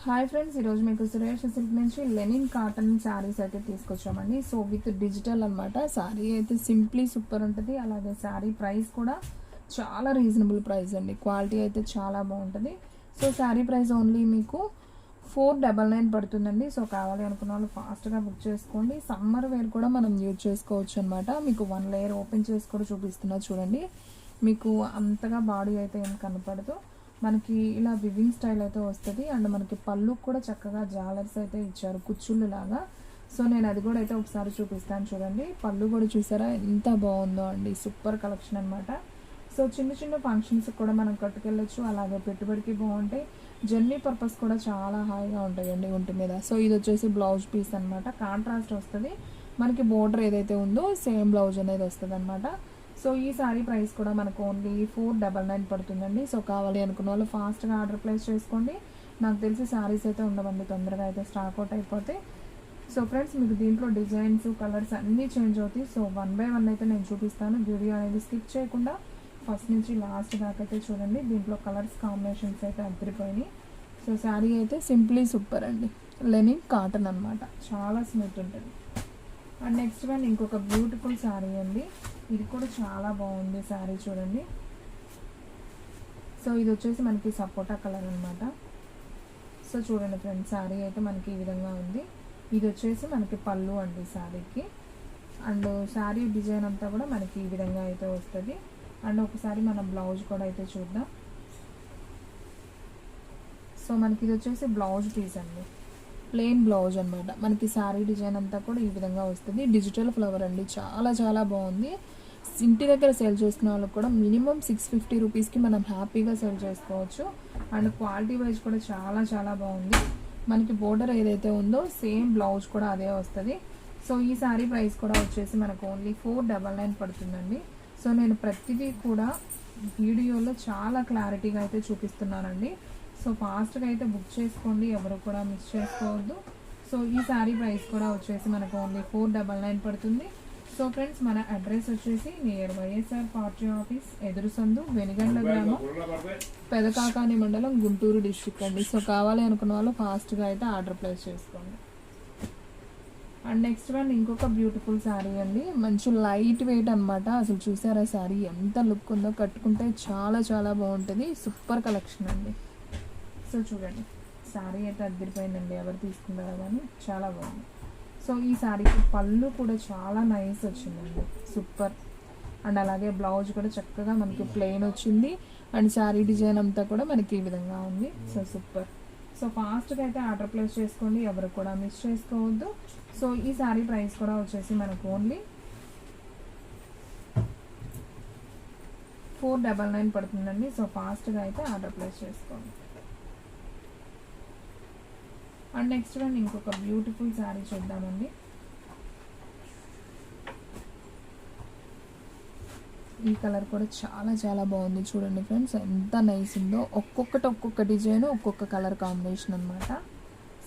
Hi friends, ఈరోజు మీకు Suresh silk నుంచి లెనిన్ కాటన్ శారీస్ అయితే తీసుకొచ్చామండి. సో విత్ డిజిటల్ అనమాట. శారీ అయితే సింప్లీ సూపర్ ఉంటుంది. అలాగే శారీ ప్రైస్ కూడా చాలా రీజనబుల్ ప్రైస్ అండి. క్వాలిటీ అయితే చాలా బాగుంటుంది. సో శారీ ప్రైస్ ఓన్లీ మీకు 499 పడుతుందండి. సో కావాలి అనుకున్న వాళ్ళు ఫాస్ట్గా బుక్ చేసుకోండి. సమ్మర్ వేర్ కూడా మనం యూజ్ చేసుకోవచ్చు అనమాట. మీకు 1 లేయర్ ఓపెన్ చేసి కూడా చూపిస్తున్నా చూడండి. మీకు అంతగా బాడీ అయితే ఏం కనపడదు. మనకి ఇలా వివింగ్ స్టైల్ అయితే వస్తుంది. అండ్ మనకి పళ్ళు కూడా చక్కగా జాలర్స్ అయితే ఇచ్చారు, కుచ్చుళ్ళు లాగా. సో నేను అది కూడా అయితే ఒకసారి చూపిస్తాను చూడండి. పళ్ళు కూడా చూసారా ఎంత బాగుందో అండి. సూపర్ కలెక్షన్ అనమాట. సో చిన్న చిన్న ఫంక్షన్స్ కూడా మనం కట్టుకెళ్ళొచ్చు. అలాగే పెట్టుబడికి బాగుంటాయి. జర్నీ పర్పస్ కూడా చాలా హాయిగా ఉంటాయండి ఒంటి మీద. సో ఇది వచ్చేసి బ్లౌజ్ పీస్ అనమాట. కాంట్రాస్ట్ వస్తుంది. మనకి బోర్డర్ ఏదైతే ఉందో సేమ్ బ్లౌజ్ అనేది వస్తుంది అనమాట. సో ఈ సారీ ప్రైస్ కూడా మనకు ఓన్లీ 499 పడుతుందండి. సో కావాలి అనుకున్న వాళ్ళు ఫాస్ట్గా ఆర్డర్ ప్లేస్ చేసుకోండి. నాకు తెలిసి శారీస్ అయితే ఉండవండి, తొందరగా అయితే స్టాక్ అవుట్ అయిపోతాయి. సో ఫ్రెండ్స్, మీకు దీంట్లో డిజైన్స్ కలర్స్ అన్నీ చేంజ్ అవుతాయి. సో 1 బై 1 అయితే నేను చూపిస్తాను. వీడియో అనేది స్కిప్ చేయకుండా ఫస్ట్ నుంచి లాస్ట్ దాకా అయితే చూడండి. దీంట్లో కలర్స్ కాంబినేషన్స్ అయితే అద్దరిపోయినాయి. సో శారీ అయితే సింప్లీ సూపర్ అండి. లెనిన్ కాటన్ అనమాట, చాలా స్మూత్ ఉంటుంది. అండ్ నెక్స్ట్ వన్ ఇంకొక బ్యూటిఫుల్ శారీ అండి. ఇది కూడా చాలా బాగుంది శారీ చూడండి. సో ఇది వచ్చేసి మనకి సపోటా కలర్ అనమాట. సో చూడండి ఫ్రెండ్స్, శారీ అయితే మనకి ఈ విధంగా ఉంది. ఇది వచ్చేసి మనకి పళ్ళు అండి శారీకి. అండ్ శారీ డిజైన్ అంతా కూడా మనకి ఈ విధంగా అయితే వస్తుంది. అండ్ ఒకసారి మన బ్లౌజ్ కూడా అయితే చూద్దాం. సో మనకి ఇది వచ్చేసి బ్లౌజ్ పీస్ అండి, ప్లెయిన్ బ్లౌజ్ అనమాట. మనకి శారీ డిజైన్ అంతా కూడా ఈ విధంగా వస్తుంది. డిజిటల్ ఫ్లవర్ అండి, చాలా చాలా బాగుంది. ఇంటి దగ్గర సేల్ చేసుకున్న వాళ్ళకి కూడా మినిమం 650 రూపీస్కి మనం హ్యాపీగా సేల్ చేసుకోవచ్చు. అండ్ క్వాలిటీ వైజ్ కూడా చాలా చాలా బాగుంది. మనకి బోర్డర్ ఏదైతే ఉందో సేమ్ బ్లౌజ్ కూడా అదే వస్తుంది. సో ఈ శారీ ప్రైస్ కూడా వచ్చేసి మనకు ఓన్లీ 499 పడుతుందండి. సో నేను ప్రతిదీ కూడా వీడియోలో చాలా క్లారిటీగా అయితే చూపిస్తున్నానండి. సో ఫాస్ట్గా అయితే బుక్ చేసుకోండి, ఎవరు కూడా మిస్ చేసుకోవద్దు. సో ఈ శారీ ప్రైస్ కూడా వచ్చేసి మనకు ఓన్లీ 499 పడుతుంది. సో ఫ్రెండ్స్, మన అడ్రస్ వచ్చేసి నియర్ వైఎస్ఆర్ పార్టీ ఆఫీస్, ఎదురు సందు, వెనిగండ్ల గ్రామం, పెదకాకాని మండలం, గుంటూరు డిస్ట్రిక్ట్ అండి. సో కావాలి అనుకున్న వాళ్ళు ఫాస్ట్గా అయితే ఆర్డర్ ప్లేస్ చేసుకోండి. అండ్ నెక్స్ట్ వన్ ఇంకొక బ్యూటిఫుల్ శారీ అండి. మంచి లైట్ వెయిట్ అనమాట. అసలు చూసారా శారీ ఎంత లుక్ ఉందో, కట్టుకుంటే చాలా చాలా బాగుంటుంది. సూపర్ కలెక్షన్ అండి. సో చూడండి, శారీ అయితే అద్దరిపోయిందండి. ఎవరు తీసుకుంటారో కానీ చాలా బాగుంది. సో ఈ శారీకి పళ్ళు కూడా చాలా నైస్ వచ్చిందండి, సూపర్. అండ్ అలాగే బ్లౌజ్ కూడా చక్కగా మనకి ప్లెయిన్ వచ్చింది. అండ్ శారీ డిజైన్ అంతా కూడా మనకి ఈ విధంగా ఉంది. So super. సో ఫాస్ట్గా అయితే ఆర్డర్ ప్లేస్ చేసుకోండి, ఎవరు కూడా మిస్ చేసుకోవద్దు. సో ఈ శారీ ప్రైస్ కూడా వచ్చేసి మనకు ఓన్లీ 499 పడుతుందండి. సో ఫాస్ట్గా అయితే ఆర్డర్ ప్లేస్ చేసుకోండి. అండ్ నెక్స్ట్ వన్ ఇంకొక బ్యూటిఫుల్ శారీ చూద్దామండి. ఈ కలర్ కూడా చాలా చాలా బాగుంది. చూడండి ఫ్రెండ్స్, ఎంత నైస్ ఉందో. ఒక్కొక్క డిజైన్, ఒక్కొక్క కలర్ కాంబినేషన్ అనమాట.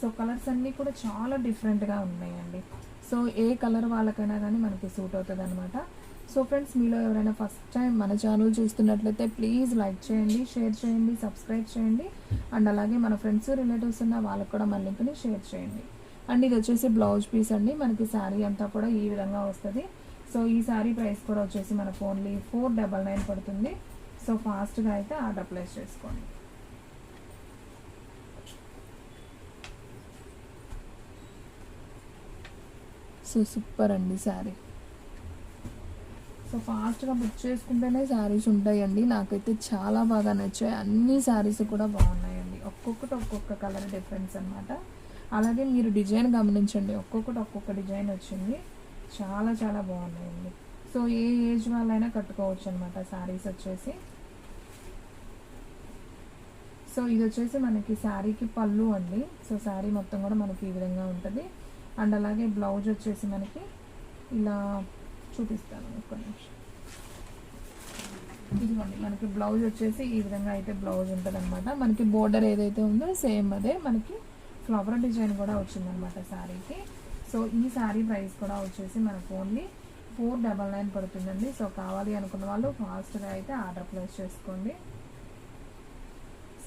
సో కలర్స్ అన్నీ కూడా చాలా డిఫరెంట్గా ఉన్నాయండి. సో ఏ కలర్ వాళ్ళకైనా కానీ మనకి సూట్ అవుతుంది అనమాట. సో ఫ్రెండ్స్, మీలో ఎవరైనా ఫస్ట్ టైం మన ఛానల్ చూస్తున్నట్లయితే ప్లీజ్ లైక్ చేయండి, షేర్ చేయండి, సబ్స్క్రైబ్ చేయండి. అండ్ అలాగే మన ఫ్రెండ్స్ రిలేటివ్స్ ఉన్న వాళ్ళకి కూడా మన లింక్ని షేర్ చేయండి. అండ్ ఇది వచ్చేసి బ్లౌజ్ పీస్ అండి. మనకి శారీ అంతా కూడా ఈ విధంగా వస్తుంది. సో ఈ శారీ ప్రైస్ కూడా వచ్చేసి మనకు ఓన్లీ 499 పడుతుంది. సో ఫాస్ట్గా అయితే ఆర్డర్ ప్లేస్ చేసుకోండి. సో సూపర్ అండి శారీ. సో ఫాస్ట్గా బుక్ చేసుకుంటేనే శారీస్ ఉంటాయండి. నాకైతే చాలా బాగా నచ్చాయి. అన్ని శారీస్ కూడా బాగున్నాయండి. ఒక్కొక్క కలర్ డిఫరెన్స్ అనమాట. అలాగే మీరు డిజైన్ గమనించండి, ఒక్కొక్క డిజైన్ వచ్చింది. చాలా చాలా బాగున్నాయండి. సో ఏ ఏజ్ వాళ్ళైనా కట్టుకోవచ్చు అనమాట శారీస్ వచ్చేసి. సో ఇది వచ్చేసి మనకి శారీకి పళ్ళు అండి. సో శారీ మొత్తం కూడా మనకి ఈ విధంగా ఉంటుంది. అండ్ అలాగే బ్లౌజ్ వచ్చేసి మనకి ఇలా చూపిస్తాను ఒక్క నిమిషం. ఇదిగోండి, మనకి బ్లౌజ్ వచ్చేసి ఈ విధంగా అయితే బ్లౌజ్ ఉంటుంది అనమాట. మనకి బోర్డర్ ఏదైతే ఉందో సేమ్ అదే మనకి ఫ్లవర్ డిజైన్ కూడా వచ్చిందనమాట శారీకి. సో ఈ శారీ ప్రైస్ కూడా వచ్చేసి మనకు ఓన్లీ 499 పడుతుందండి. సో కావాలి అనుకున్న వాళ్ళు ఫాస్ట్గా అయితే ఆర్డర్ ప్లేస్ చేసుకోండి.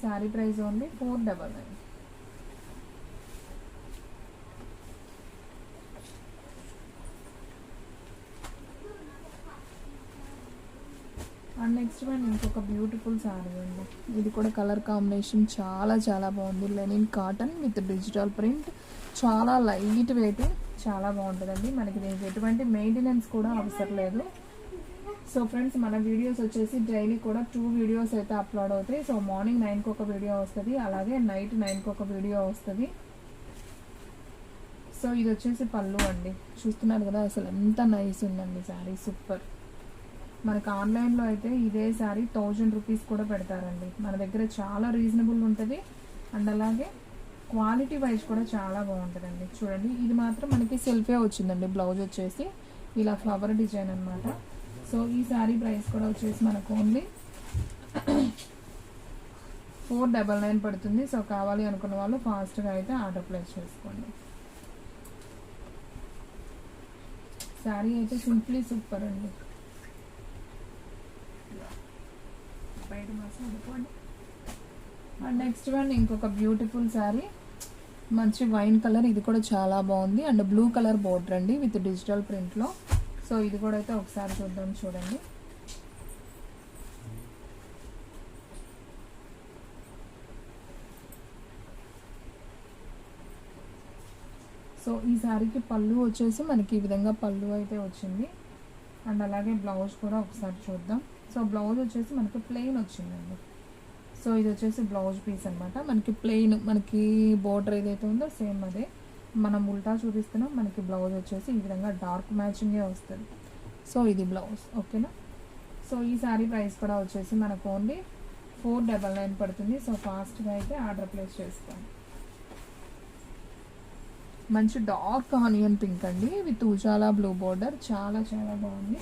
Sari price only 499. And next one ఇంకొక బ్యూటిఫుల్ శారీ అండి. ఇది కూడా కలర్ కాంబినేషన్ చాలా చాలా బాగుంది. Linen cotton with digital print, చాలా లైట్ వెయిట్, చాలా బాగుంటుందండి. మనకి దీనికి ఎటువంటి మెయింటెనెన్స్ కూడా అవసరం లేదు. సో ఫ్రెండ్స్, మన వీడియోస్ వచ్చేసి డైలీ కూడా 2 వీడియోస్ అయితే అప్లోడ్ అవుతాయి. సో మార్నింగ్ 9కి ఒక వీడియో వస్తుంది, అలాగే నైట్ 9కి ఒక వీడియో వస్తుంది. సో ఇది వచ్చేసి పళ్ళు అండి. చూస్తున్నారు కదా, అసలు ఎంత నైస్ ఉందండి శారీ, సూపర్. మనకు ఆన్లైన్లో అయితే ఇదే శారీ 1000 రూపీస్ కూడా పెడతారండి. మన దగ్గర చాలా రీజనబుల్ ఉంటుంది. అండ్ అలాగే క్వాలిటీ వైజ్ కూడా చాలా బాగుంటుందండి. చూడండి, ఇది మాత్రం మనకి సెల్ఫే వచ్చిందండి. బ్లౌజ్ వచ్చేసి ఇలా ఫ్లవర్ డిజైన్ అనమాట. సో ఈ శారీ ప్రైస్ కూడా వచ్చేసి మనకు ఓన్లీ 499 పడుతుంది. సో కావాలి అనుకున్న వాళ్ళు ఫాస్ట్గా అయితే ఆర్డర్ ప్లేస్ చేసుకోండి. శారీ అయితే సింప్లీ సూపర్ అండి. అండ్ నెక్స్ట్ వన్ ఇంకొక బ్యూటిఫుల్ శారీ, మంచి వైన్ కలర్. ఇది కూడా చాలా బాగుంది. అండ్ బ్లూ కలర్ బోర్డర్ అండి విత్ డిజిటల్ ప్రింట్లో. సో ఇది కూడా అయితే ఒకసారి చూద్దాం. చూడండి, సో ఈ శారీకి పళ్ళు వచ్చేసి మనకి ఈ విధంగా పళ్ళు అయితే వచ్చింది. అండ్ అలాగే బ్లౌజ్ కూడా ఒకసారి చూద్దాం. సో బ్లౌజ్ వచ్చేసి మనకి ప్లెయిన్ వచ్చిందండి. సో ఇది వచ్చేసి బ్లౌజ్ పీస్ అనమాట. మనకి ప్లెయిన్, మనకి బోర్డర్ ఏదైతే ఉందో సేమ్ అదే. మనం ఉల్టా చూపిస్తున్నాం. మనకి బ్లౌజ్ వచ్చేసి ఈ విధంగా డార్క్ మ్యాచింగే వస్తుంది. సో ఇది బ్లౌజ్, ఓకేనా. సో ఈ శారీ ప్రైస్ కూడా వచ్చేసి మనకు ఓన్లీ 499 పడుతుంది. సో ఫాస్ట్గా అయితే ఆర్డర్ ప్లేస్ చేసుకోండి. మంచి డార్క్ ఆనియన్ పింక్ అండి విత్ ఉజాలా బ్లూ బోర్డర్, చాలా చాలా బాగుంది.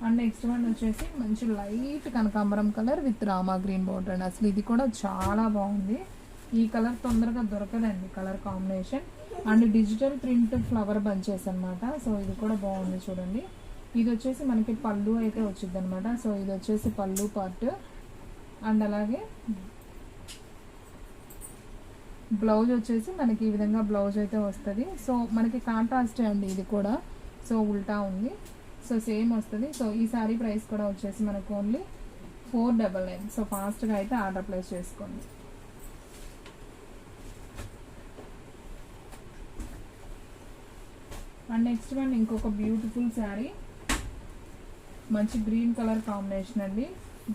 అండ్ నెక్స్ట్ వన్ వచ్చేసి మంచి లైట్ కనకాంబరం colour with Rama green border అండి. అసలు ఇది కూడా చాలా బాగుంది. ఈ కలర్ తొందరగా దొరకదండి, colour combination. And digital print flower bunches అనమాట. సో ఇది కూడా బాగుంది చూడండి. ఇది వచ్చేసి మనకి పళ్ళు అయితే వచ్చింది అనమాట. సో ఇది వచ్చేసి పళ్ళు పార్ట్. అండ్ అలాగే బ్లౌజ్ వచ్చేసి మనకి ఈ విధంగా బ్లౌజ్ అయితే వస్తుంది. సో మనకి కాంట్రాస్టే అండి ఇది కూడా. సో ఉల్టా ఉంది, సో సేమ్ వస్తుంది. సో ఈ శారీ ప్రైస్ కూడా వచ్చేసి మనకు ఓన్లీ 499. సో ఫాస్ట్గా అయితే ఆర్డర్ ప్లేస్ చేసుకోండి. అండ్ నెక్స్ట్ వన్ ఇంకొక బ్యూటిఫుల్ శారీ, మంచి గ్రీన్ కలర్ కాంబినేషన్ అండి.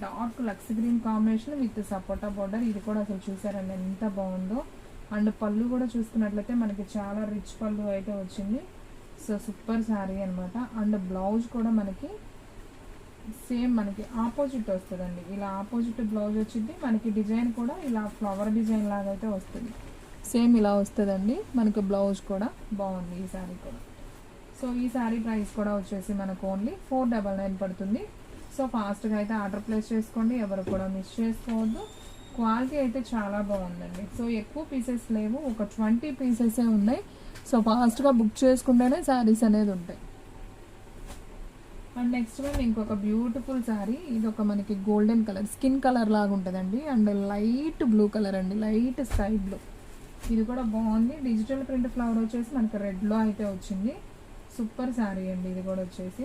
డార్క్ లక్స్ గ్రీన్ కాంబినేషన్ విత్ సపోటా బోర్డర్. ఇది కూడా అసలు చూసారండి ఎంత బాగుందో. అండ్ పళ్ళు కూడా చూసుకున్నట్లయితే మనకి చాలా రిచ్ పళ్ళు అయితే వచ్చింది. సో సూపర్ శారీ అనమాట. అండ్ బ్లౌజ్ కూడా మనకి సేమ్ మనకి ఆపోజిట్ వస్తుందండి. ఇలా ఆపోజిట్ బ్లౌజ్ వచ్చింది. మనకి డిజైన్ కూడా ఇలా ఫ్లవర్ డిజైన్ లాగా అయితే వస్తుంది. సేమ్ ఇలా వస్తుందండి మనకి. బ్లౌజ్ కూడా బాగుంది ఈ శారీ కూడా. సో ఈ శారీ ప్రైస్ కూడా వచ్చేసి మనకు ఓన్లీ 499 పడుతుంది. సో ఫాస్ట్గా అయితే ఆర్డర్ ప్లేస్ చేసుకోండి, ఎవరు కూడా మిస్ చేసుకోవద్దు. క్వాలిటీ అయితే చాలా బాగుందండి. సో ఎక్కువ పీసెస్ లేవు, ఒక 20 పీసెసే ఉన్నాయి. సో ఫాస్ట్గా బుక్ చేసుకుంటేనే శారీస్ అనేది ఉంటాయి. అండ్ నెక్స్ట్ వన్ ఇంకొక బ్యూటిఫుల్ శారీ. ఇది ఒక మనకి గోల్డెన్ కలర్, స్కిన్ కలర్ లాగా ఉంటుందండి. అండ్ లైట్ బ్లూ కలర్ అండి, లైట్ స్కై బ్లూ. ఇది కూడా బాగుంది. డిజిటల్ ప్రింట్ ఫ్లవర్ వచ్చేసి మనకి రెడ్లో అయితే వచ్చింది. సూపర్ శారీ అండి ఇది కూడా వచ్చేసి.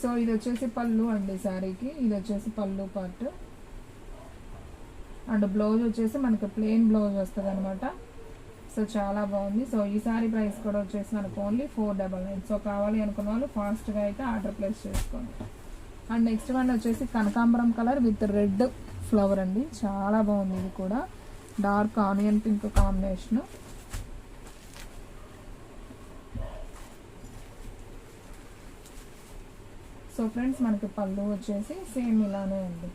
సో ఇది వచ్చేసి పళ్ళు అండి శారీకి. ఇది వచ్చేసి పళ్ళు పార్ట్. అండ్ బ్లౌజ్ వచ్చేసి మనకి ప్లెయిన్ బ్లౌజ్ వస్తుంది అనమాట. సో చాలా బాగుంది. సో ఈ శారీ ప్రైస్ కూడా వచ్చేసి మనకు ఓన్లీ 499. సో కావాలి అనుకున్న వాళ్ళు ఫాస్ట్గా అయితే ఆర్డర్ ప్లేస్ చేసుకోండి. అండ్ నెక్స్ట్ వన్ వచ్చేసి కనకాంబరం కలర్ విత్ రెడ్ ఫ్లవర్ అండి. చాలా బాగుంది. ఇది కూడా dark onion pink combination. So friends, మనకి పళ్ళు వచ్చేసి సేమ్ ఇలానే ఉంది.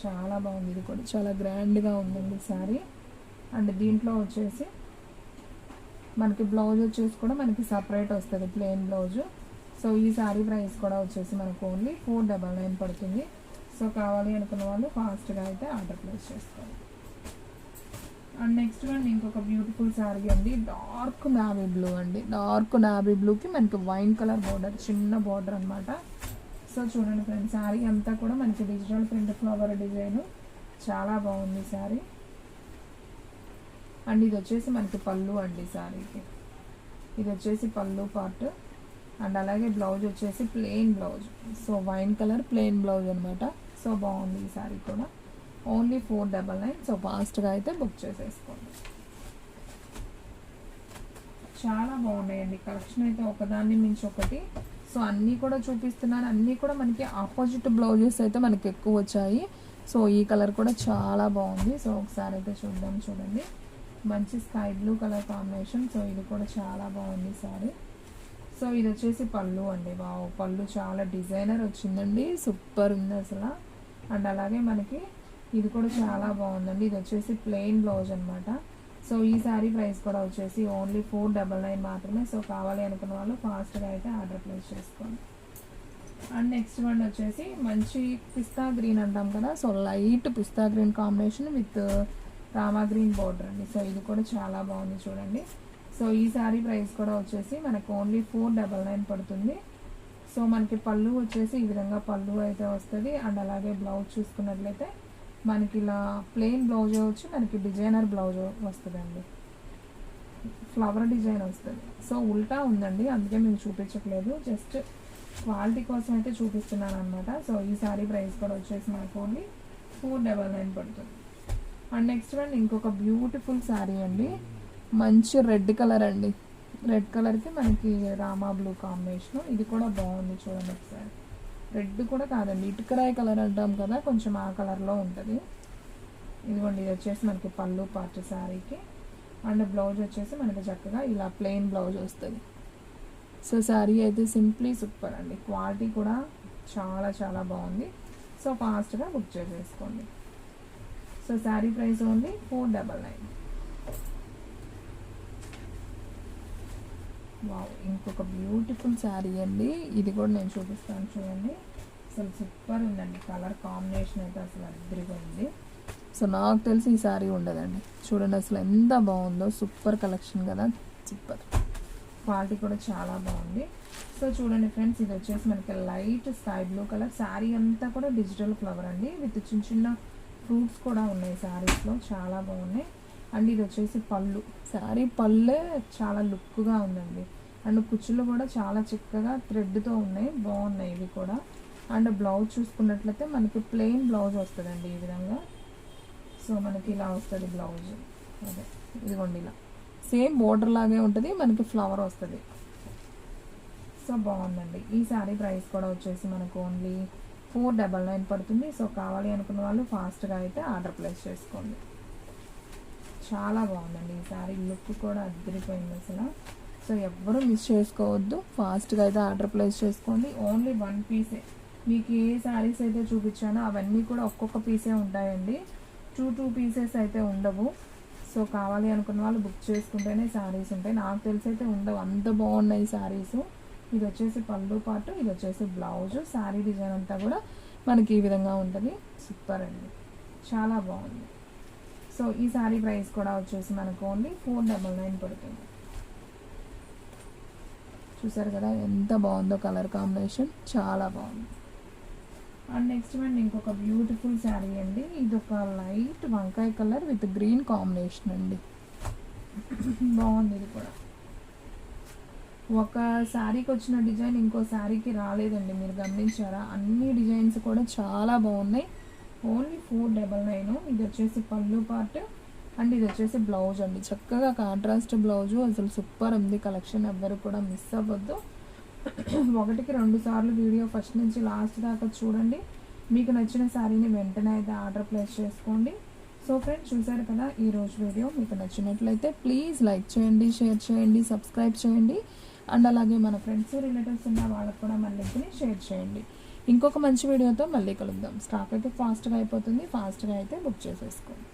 చాలా బాగుంది. ఇది కూడా చాలా గ్రాండ్గా ఉందండి శారీ. అండ్ దీంట్లో వచ్చేసి మనకి బ్లౌజ్ వచ్చేసి కూడా మనకి సపరేట్ వస్తుంది, ప్లెయిన్ బ్లౌజ్. సో ఈ శారీ ప్రైస్ కూడా వచ్చేసి మనకు ఓన్లీ 499 పడుతుంది. సో కావాలి అనుకున్న వాళ్ళు ఫాస్ట్గా అయితే ఆర్డర్ ప్లేస్ చేసుకోవాలి. అండ్ నెక్స్ట్ వన్ ఇంకొక బ్యూటిఫుల్ శారీ అండి. డార్క్ నావీ బ్లూ అండి. డార్క్ నావీ బ్లూకి మనకి వైన్ కలర్ బోర్డర్, చిన్న బోర్డర్ అనమాట. సో చూడండి ఫ్రెండ్స్, శారీ అంతా కూడా మనకి డిజిటల్ ప్రింట్ ఫ్లవర్ డిజైన్, చాలా బాగుంది శారీ. అండ్ ఇది వచ్చేసి మనకి పళ్ళు అండి శారీకి. ఇది వచ్చేసి పళ్ళు పార్ట్. అండ్ అలాగే బ్లౌజ్ వచ్చేసి plain blouse. So wine colour plain blouse అనమాట. సో బాగుంది ఈ శారీ కూడా. ఓన్లీ 499. సో ఫాస్ట్గా అయితే బుక్ చేసేసుకోండి. చాలా బాగున్నాయండి కలెక్షన్ అయితే, ఒకదాన్ని మించి ఒకటి. సో అన్నీ కూడా చూపిస్తున్నాను. అన్నీ కూడా మనకి ఆపోజిట్ బ్లౌజెస్ అయితే మనకి ఎక్కువ వచ్చాయి. సో ఈ కలర్ కూడా చాలా బాగుంది. సో ఒకసారి అయితే చూద్దాం. చూడండి, మంచి sky blue colour combination. So ఇది కూడా చాలా బాగుంది సారీ. సో ఇది వచ్చేసి పళ్ళు అండి. వావ్, పళ్ళు చాలా డిజైనర్ వచ్చిందండి, సూపర్ ఉంది అసలు. అండ్ అలాగే మనకి ఇది కూడా చాలా బాగుందండి. ఇది వచ్చేసి ప్లెయిన్ బ్లౌజ్ అనమాట. సో ఈ శారీ ప్రైస్ కూడా వచ్చేసి ఓన్లీ 499 మాత్రమే. సో కావాలి అనుకున్న వాళ్ళు ఫాస్ట్గా అయితే ఆర్డర్ ప్లేస్ చేసుకోండి. అండ్ నెక్స్ట్ వన్ వచ్చేసి మంచి పిస్తా గ్రీన్ అంటాం కదా. So light pista green combination with Rama green border అండి. సో ఇది కూడా చాలా బాగుంది చూడండి. సో ఈ శారీ ప్రైస్ కూడా వచ్చేసి మనకు ఓన్లీ 499 పడుతుంది. సో మనకి పళ్ళు వచ్చేసి ఈ విధంగా పళ్ళు అయితే వస్తుంది. అండ్ అలాగే బ్లౌజ్ చూసుకున్నట్లయితే మనకి ఇలా ప్లెయిన్ బ్లౌజ్ వచ్చి మనకి డిజైనర్ బ్లౌజ్ వస్తుందండి, ఫ్లవర్ డిజైన్ వస్తుంది. సో ఉల్టా ఉందండి, అందుకే మీకు చూపించట్లేదు, జస్ట్ క్వాలిటీ కోసం అయితే చూపిస్తున్నాను అనమాట. సో ఈ శారీ ప్రైస్ కూడా వచ్చేసి మనకు ఓన్లీ 499 పడుతుంది. అండ్ నెక్స్ట్ వన్ ఇంకొక బ్యూటిఫుల్ శారీ అండి. మంచి రెడ్ కలర్ అండి. రెడ్ కలర్కి మనకి రామా బ్లూ కాంబినేషన్. ఇది కూడా బాగుంది చూడండి ఒకసారి. రెడ్ కూడా కాదండి, ఇటుకరాయి కలర్ అంటాం కదా, కొంచెం ఆ కలర్లో ఉంటుంది. ఇదిగోండి, ఇది వచ్చేసి మనకి పళ్ళు పార్ట్ శారీకి. అండ్ బ్లౌజ్ వచ్చేసి మనకి చక్కగా ఇలా ప్లెయిన్ బ్లౌజ్ వస్తుంది. సో శారీ అయితే సింప్లీ సూపర్ అండి, క్వాలిటీ కూడా చాలా చాలా బాగుంది. సో ఫాస్ట్గా బుక్ చేసేసుకోండి. So sari price only 499. Wow, ఇంకొక బ్యూటిఫుల్ శారీ అండి. ఇది కూడా నేను చూపిస్తాను చూడండి. అసలు సూపర్ ఉందండి, కలర్ కాంబినేషన్ అయితే అసలు అద్దరిగా ఉంది. సో నాకు తెలిసి ఈ శారీ ఉండదండి. చూడండి అసలు ఎంత బాగుందో, సూపర్ కలెక్షన్ కదా, సూపర్. క్వాలిటీ కూడా చాలా బాగుంది. సో చూడండి ఫ్రెండ్స్, ఇది వచ్చేసి మనకి light sky blue colour. Sari అంతా కూడా డిజిటల్ ఫ్లవర్ అండి, విత్ చిన్న చిన్న ఫ్రూట్స్ కూడా ఉన్నాయి శారీస్లో, చాలా బాగున్నాయి. అండ్ ఇది వచ్చేసి పళ్ళు. శారీ పళ్ళే చాలా లుక్గా ఉందండి. అండ్ కుచ్చులు కూడా చాలా చిక్కగా థ్రెడ్తో ఉన్నాయి, బాగున్నాయి ఇవి కూడా. అండ్ బ్లౌజ్ చూసుకున్నట్లయితే మనకి ప్లెయిన్ బ్లౌజ్ వస్తుందండి ఈ విధంగా. సో మనకి ఇలా వస్తుంది బ్లౌజ్. అదే ఇదిగోండి, ఇలా సేమ్ బోర్డర్ లాగే ఉంటుంది, మనకి ఫ్లవర్ వస్తుంది. సో బాగుందండి. ఈ శారీ ప్రైస్ కూడా వచ్చేసి మనకు ఓన్లీ 499 పడుతుంది. సో కావాలి అనుకున్న వాళ్ళు ఫాస్ట్గా అయితే ఆర్డర్ ప్లేస్ చేసుకోండి. చాలా బాగుందండి ఈ శారీ, లుక్ కూడా అద్దరిపోయింది అసలు. సో ఎవ్వరూ మిస్ చేసుకోవద్దు, ఫాస్ట్గా అయితే ఆర్డర్ ప్లేస్ చేసుకోండి. ఓన్లీ 1 పీసే. మీకు ఏ శారీస్ అయితే చూపించానో అవన్నీ కూడా ఒక్కొక్క పీసే ఉంటాయండి, 2 పీసెస్ అయితే ఉండవు. సో కావాలి అనుకున్న వాళ్ళు బుక్ చేసుకుంటేనే శారీస్ ఉంటాయి. నాకు తెలిసి అయితే ఉండవు, అంత బాగున్నాయి శారీస్. ఇది వచ్చేసి పళ్ళు పాటు, ఇది వచ్చేసి బ్లౌజ్. శారీ డిజైన్ అంతా కూడా మనకి ఈ విధంగా ఉంటుంది. సూపర్ అండి, చాలా బాగుంది. సో ఈ శారీ ప్రైస్ కూడా వచ్చేసి మనకు ఓన్లీ 499 పడుతుంది. చూసారు కదా ఎంత బాగుందో కలర్ కాంబినేషన్, చాలా బాగుంది. అండ్ నెక్స్ట్ వన్ ఇంకొక బ్యూటిఫుల్ శారీ అండి. ఇది ఒక లైట్ వంకాయ కలర్ విత్ గ్రీన్ కాంబినేషన్ అండి, బాగుంది. ఇది కూడా ఒక శారీకి వచ్చిన డిజైన్ ఇంకో శారీకి రాలేదండి, మీరు గమనించారా? అన్ని డిజైన్స్ కూడా చాలా బాగున్నాయి. ఓన్లీ 499. ఇది వచ్చేసి పళ్ళు పార్ట్ అండ్ ఇది వచ్చేసి బ్లౌజ్ అండి. చక్కగా కాంట్రాస్ట్ బ్లౌజు, అసలు సూపర్ ఉంది కలెక్షన్, ఎవ్వరు కూడా మిస్ అవ్వద్దు. 1కి 2 సార్లు వీడియో ఫస్ట్ నుంచి లాస్ట్ దాకా చూడండి. మీకు నచ్చిన శారీని వెంటనే అయితే ఆర్డర్ ప్లేస్ చేసుకోండి. సో ఫ్రెండ్స్, చూసారు కదా ఈరోజు వీడియో. మీకు నచ్చినట్లయితే ప్లీజ్ లైక్ చేయండి, షేర్ చేయండి, సబ్స్క్రైబ్ చేయండి. అండ్ అలాగే మన ఫ్రెండ్స్ రిలేటివ్స్ ఉన్న వాళ్ళకు కూడా మన లింక్ని షేర్ చేయండి. ఇంకొక మంచి వీడియోతో మళ్ళీ కలుద్దాం. స్టాక్ అయితే ఫాస్ట్గా అయిపోతుంది, ఫాస్ట్గా అయితే బుక్ చేసేసుకోండి.